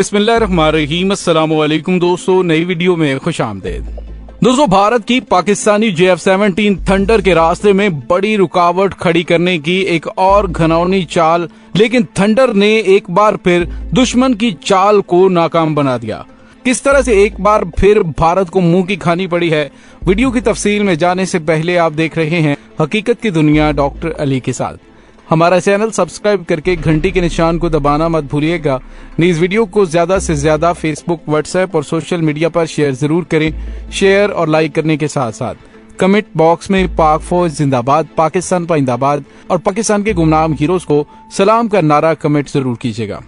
बिस्मिल्लाहिर्रहमानिर्रहीम। अस्सलाम वालेकुम दोस्तों, नई वीडियो में खुशामदीद। दोस्तों, भारत की पाकिस्तानी JF-17 थंडर के रास्ते में बड़ी रुकावट खड़ी करने की एक और घिनौनी चाल, लेकिन थंडर ने एक बार फिर दुश्मन की चाल को नाकाम बना दिया। किस तरह से एक बार फिर भारत को मुंह की खानी पड़ी है, वीडियो की तफसील में जाने से पहले आप देख रहे हैं हकीकत की दुनिया डॉक्टर अली के साथ। हमारा चैनल सब्सक्राइब करके घंटी के निशान को दबाना मत भूलिएगा। इस वीडियो को ज्यादा से ज्यादा फेसबुक, व्हाट्सएप और सोशल मीडिया पर शेयर जरूर करें। शेयर और लाइक करने के साथ साथ कमेंट बॉक्स में पाक फौज जिंदाबाद, पाकिस्तान पाइंदाबाद और पाकिस्तान के गुमनाम हीरोज को सलाम का नारा कमेंट जरूर कीजिएगा।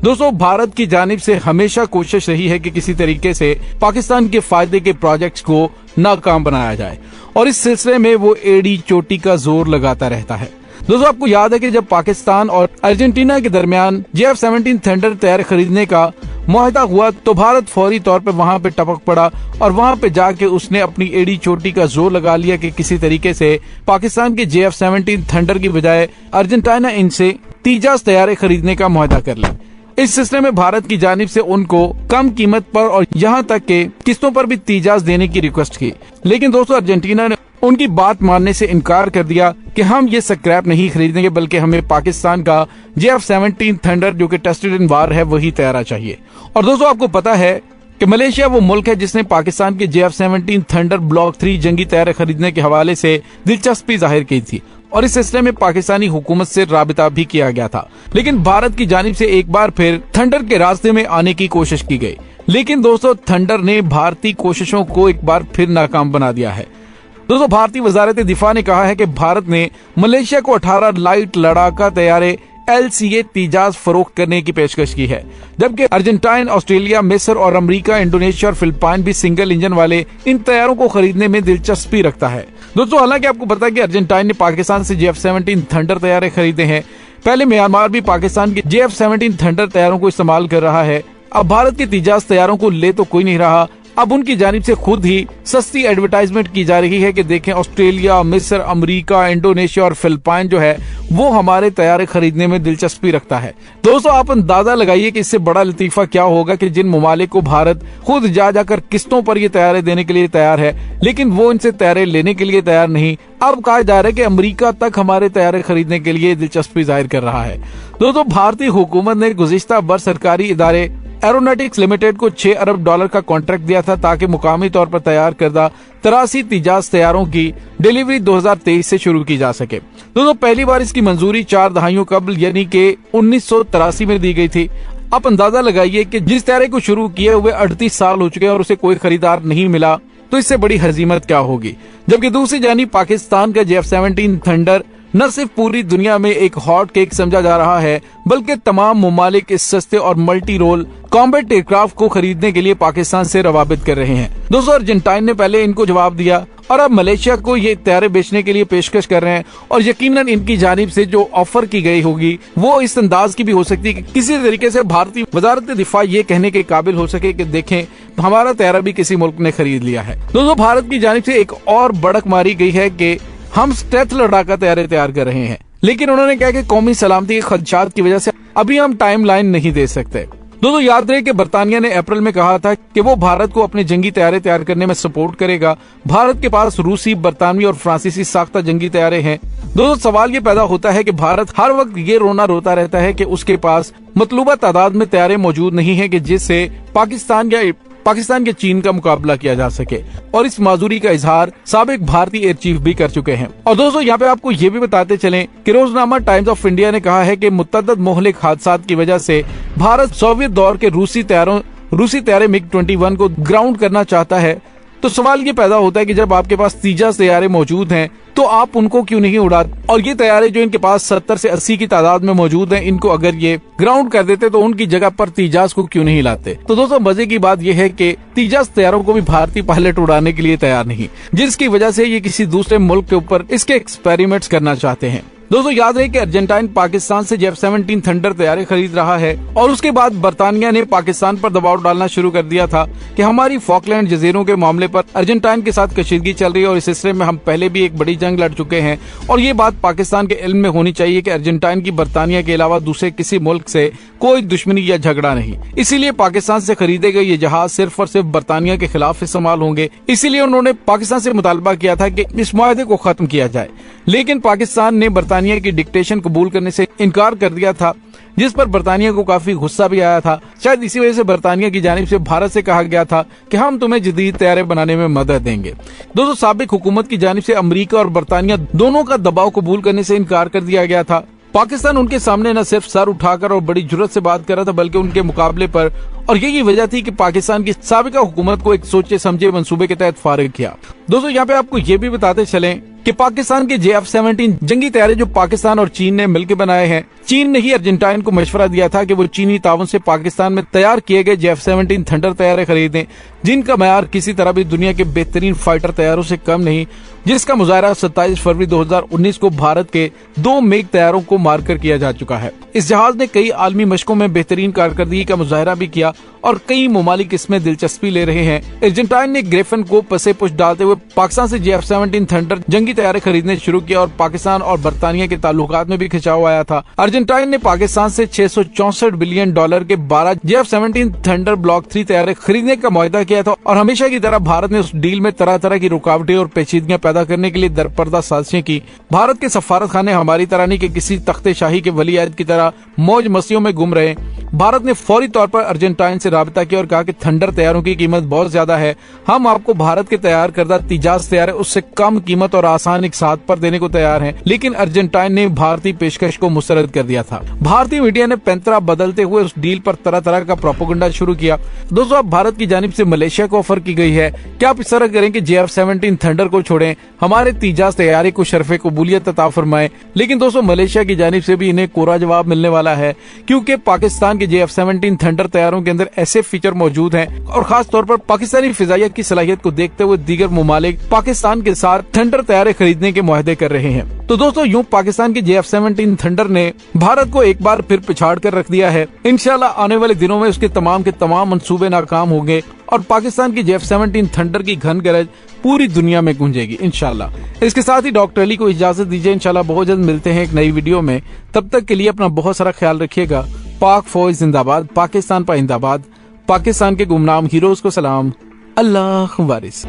दोस्तों, भारत की जानिब से हमेशा कोशिश रही है कि किसी तरीके से पाकिस्तान के फायदे के प्रोजेक्ट्स को नाकाम बनाया जाए और इस सिलसिले में वो एड़ी चोटी का जोर लगाता रहता है। दोस्तों, आपको याद है कि जब पाकिस्तान और अर्जेंटीना के दरमियान JF-17 थंडर तैयार खरीदने का मुआहदा हुआ तो भारत फौरी तौर पे वहां पे टपक पड़ा और वहां पे जाके उसने अपनी एड़ी चोटी का जोर लगा लिया कि किसी तरीके से पाकिस्तान के JF-17 थंडर की बजाय अर्जेंटीना इनसे तीजास तैयारे खरीदने का मुआहदा कर ले। इस सिलसिले में भारत की जानिब से उनको कम कीमत पर और यहाँ तक के किस्तों पर भी तीजास देने की रिक्वेस्ट की, लेकिन दोस्तों अर्जेंटीना ने उनकी बात मानने से इनकार कर दिया कि हम ये स्क्रैप नहीं खरीदेंगे, बल्कि हमें पाकिस्तान का JF-17 थंडर जो कि टेस्टेड इन वार है वही तैयार चाहिए। और दोस्तों, आपको पता है कि मलेशिया वो मुल्क है जिसने पाकिस्तान के JF-17 थंडर ब्लॉक 3 जंगी तैयार खरीदने के हवाले से दिलचस्पी जाहिर की थी और इस सिलसिले में पाकिस्तानी हुकूमत से राबिता भी किया गया था, लेकिन भारत की जानिब से एक बार फिर थंडर के रास्ते में आने की कोशिश की गई। लेकिन दोस्तों, थंडर ने भारतीय कोशिशों को एक बार फिर नाकाम बना दिया है। दोस्तों, भारतीय वजारत दिफा ने कहा है कि भारत ने मलेशिया को 18 लाइट लड़ाका तैयारे LCA तीजास फरोख्त करने की पेशकश की है, जबकि अर्जेंटाइन, ऑस्ट्रेलिया, मिस्र और अमेरिका, इंडोनेशिया और फिलिपाइन भी सिंगल इंजन वाले इन तैयारों को खरीदने में दिलचस्पी रखता है। दोस्तों, हालांकि आपको पता है कि अर्जेंटाइन ने पाकिस्तान से JF-17 थंडर तैयारे खरीदे हैं। पहले म्यांमार भी पाकिस्तान के JF-17 थंडर तैयारों को इस्तेमाल कर रहा है। अब भारत के तीजास तैयारों को ले तो कोई नहीं रहा, अब उनकी जानिब से खुद ही सस्ती एडवर्टाइजमेंट की जा रही है कि देखें ऑस्ट्रेलिया, मिस्र, अमेरिका, इंडोनेशिया और फिलिपाइन जो है वो हमारे तैयारे खरीदने में दिलचस्पी रखता है। दोस्तों, आप अंदाजा लगाइए कि इससे बड़ा लतीफा क्या होगा कि जिन ममालिक को भारत खुद जाकर किस्तों पर ये तैयारे देने के लिए तैयार है, लेकिन वो इनसे तैयारे लेने के लिए तैयार नहीं। अब कहा जा रहा है कि अमेरिका तक हमारे तैयारे खरीदने के लिए दिलचस्पी जाहिर कर रहा है। दोस्तों, भारतीय हुकूमत ने गुज़िश्ता बरस सरकारी इदारे एरोनॉटिक्स लिमिटेड को $6 अरब का कॉन्ट्रैक्ट दिया था ताकि मुकामी तौर पर तैयार करदा 83 तीजास तैयारों की डिलीवरी 2023 से शुरू की जा सके। दोस्तों, पहली बार इसकी मंजूरी 4 दहाइयों कबल यानी कि 1983 में दी गई थी। आप अंदाजा लगाइए कि जिस तैयारे को शुरू किए हुए 38 साल हो चुके हैं और उसे कोई खरीदार नहीं मिला, तो इससे बड़ी हजीमत क्या होगी। जबकि दूसरी जानिब पाकिस्तान का JF-17 थंडर न सिर्फ पूरी दुनिया में एक हॉट केक समझा जा रहा है, बल्कि तमाम मुमालिक इस सस्ते और मल्टी रोल कॉम्बैट एयरक्राफ्ट को खरीदने के लिए पाकिस्तान से रवाबित कर रहे हैं। दोस्तों, अर्जेंटाइन ने पहले इनको जवाब दिया और अब मलेशिया को ये तैयारे बेचने के लिए पेशकश कर रहे हैं और यकीनन इनकी जानिब से जो ऑफर की गई होगी वो इस अंदाज की भी हो सकती है कि किसी तरीके से भारतीय वजारत दिफा ये कहने के काबिल हो सके कि देखें हमारा तैयारा भी किसी मुल्क ने खरीद लिया है। दोस्तों, भारत की जानिब से एक और बढ़क मारी गई है कि हम स्टेल्थ लड़ाका तैयारे तैयार कर रहे हैं, लेकिन उन्होंने कहा कि कौमी सलामती के खदशात की वजह से अभी हम टाइम लाइन नहीं दे सकते। दोस्तों, याद रहे कि बरतानिया ने अप्रैल में कहा था कि वो भारत को अपने जंगी तैयारे तैयार करने में सपोर्ट करेगा। भारत के पास रूसी, बरतानवी और फ्रांसीसी साख्ता जंगी तैयारे हैं। दोस्तों, सवाल ये पैदा होता है कि भारत हर वक्त ये रोना रोता रहता है कि उसके पास मतलूबा तादाद में तैयारे मौजूद नहीं है कि जिससे पाकिस्तान के चीन का मुकाबला किया जा सके, और इस माजूरी का इजहार साबिक भारतीय एयर चीफ भी कर चुके हैं। और दोस्तों, यहाँ पे आपको ये भी बताते चलें कि रोजनामा टाइम्स ऑफ इंडिया ने कहा है कि मुतअद्दिद मोहलिक हादसात की वजह से भारत सोवियत दौर के रूसी तैयारे MiG-21 को ग्राउंड करना चाहता है। तो सवाल ये पैदा होता है कि जब आपके पास तीजास तैयारे मौजूद हैं तो आप उनको क्यों नहीं उड़ाते, और ये तैयारे जो इनके पास 70 से 80 की तादाद में मौजूद हैं, इनको अगर ये ग्राउंड कर देते तो उनकी जगह पर तीजास को क्यों नहीं लाते। तो दोस्तों, मजे की बात यह है कि तीजास तैयारों को भी भारतीय पायलट उड़ाने के लिए तैयार नहीं, जिसकी वजह से ये किसी दूसरे मुल्क के ऊपर इसके एक्सपेरिमेंट्स करना चाहते हैं। दोस्तों याद रहे कि अर्जेंटाइन पाकिस्तान से F-17 थंडर तैयारी खरीद रहा है और उसके बाद बर्तानिया ने पाकिस्तान पर दबाव डालना शुरू कर दिया था कि हमारी फॉकलैंड जजीरों के मामले पर अर्जेंटाइन के साथ कशीदगी चल रही है और इस सिलसिले में हम पहले भी एक बड़ी जंग लड़ चुके हैं और ये बात पाकिस्तान के इल्म में होनी चाहिए कि अर्जेंटाइन की बर्तानिया के अलावा दूसरे किसी मुल्क से कोई दुश्मनी या झगड़ा नहीं। इसीलिए पाकिस्तान से खरीदे गए ये जहाज सिर्फ और सिर्फ बर्तानिया के खिलाफ इस्तेमाल होंगे। इसीलिए उन्होंने पाकिस्तान से मुतालबा किया था कि इस मुआहदे को खत्म किया जाए, लेकिन पाकिस्तान ने बर्तानिया की डिक्टेशन कबूल करने से इनकार कर दिया था, जिस पर बर्तानिया को काफी गुस्सा भी आया था। शायद इसी वजह से बर्तानिया की जानिब से भारत से कहा गया था कि हम तुम्हें जदीद तैयारे बनाने में मदद देंगे। दोस्तों साबिक हुकूमत की जानिब से अमेरिका और बर्तानिया दोनों का दबाव कबूल करने से इनकार कर दिया गया था। पाकिस्तान उनके सामने न सिर्फ सर उठाकर और बड़ी जुर्रत से बात कर रहा था बल्कि उनके मुकाबले पर, और यही वजह थी कि पाकिस्तान की साबिका हुकूमत को एक सोचे समझे मंसूबे के तहत फारिग किया। दोस्तों यहाँ पे आपको ये भी बताते चलें कि पाकिस्तान के F-17 जंगी तैयारे जो पाकिस्तान और चीन ने मिलकर बनाए हैं, चीन ने ही अर्जेंटाइन को मशवरा दिया था कि वो चीनी ताउन से पाकिस्तान में तैयार किए गए F-17 थंडर तैयारे खरीदें, जिनका मयार किसी तरह भी दुनिया के बेहतरीन फाइटर तैयारों से कम नहीं, जिसका मुजाहरा 27 फरवरी 2019 को भारत के 2 मेघ तैयारों को मारकर किया जा चुका है। इस जहाज ने कई आलमी मशकों में बेहतरीन कारकर्दगी का मुजाहरा भी किया और कई ममालिक इसमें दिलचस्पी ले रहे हैं। अर्जेंटाइन ने ग्रिफिन को पसे पुश डालते हुए पाकिस्तान से F-17 थंडर जंगी तैयारे खरीदने शुरू किया और पाकिस्तान और बर्तानिया के ताल्लुकात में भी खिंचाव आया था। अर्जेंटाइन ने पाकिस्तान से $664 बिलियन के 12 F-17 थंडर ब्लॉक 3 तैयारे खरीदने का मुआहदा किया था और हमेशा की तरह भारत ने उस डील में तरह तरह की रुकावटें और पेचीदगियां पैदा करने के लिए दरपर्दा साजिशें की। भारत के सफारत खाने हमारी तरह नहीं कि किसी तख्ते शाही के वली अहद की तरह मौज मस्तियों में गुम रहे। भारत ने फौरी तौर पर अर्जेंटाइन से राबता किया और कहा कि थंडर तैयारों की कीमत बहुत ज्यादा है, हम आपको भारत के तैयार करदा तिजाज तैयार उससे कम कीमत और आसान एक साथ पर देने को तैयार हैं। लेकिन अर्जेंटाइन ने भारतीय पेशकश को मुस्तरद कर दिया था। भारतीय मीडिया ने पैंतरा बदलते हुए उस डील पर तरह तरह का प्रोपेगेंडा शुरू किया। दोस्तों अब भारत की जानिब से मलेशिया को ऑफर की गई है कि आप इस तरह करें कि F-17 थंडर को छोड़ें, हमारे तिजाज तैयारी को शर्फ कबूलियत अता फरमाएं। लेकिन दोस्तों मलेशिया की जानिब से भी इन्हें कोरा जवाब मिलने वाला है, क्योंकि पाकिस्तान के F-17 थंडर तैयारों के अंदर ऐसे फीचर मौजूद हैं और खास तौर पर पाकिस्तानी फिजाइया की सलाहियत को देखते हुए दीगर ममालिक पाकिस्तान के साथ थंडर तैयारे खरीदने के मुआहदे कर रहे हैं। तो दोस्तों यूं पाकिस्तान के F-17 थंडर ने भारत को एक बार फिर पिछाड़ कर रख दिया है। इंशाल्लाह आने वाले दिनों में उसके तमाम के तमाम मंसूबे नाकाम होंगे और पाकिस्तान की F-17 थंडर की घन गरज पूरी दुनिया में गूंजेगी इंशाल्लाह। इसके साथ ही डॉक्टर अली को इजाजत दीजिए, इंशाल्लाह बहुत जल्द मिलते हैं एक नई वीडियो में। तब तक के लिए अपना बहुत सारा ख्याल रखिएगा। पाक फौज जिंदाबाद, पाकिस्तान पाइंदाबाद, पाकिस्तान के गुमनाम हीरोज को सलाम, अल्लाह वारिस।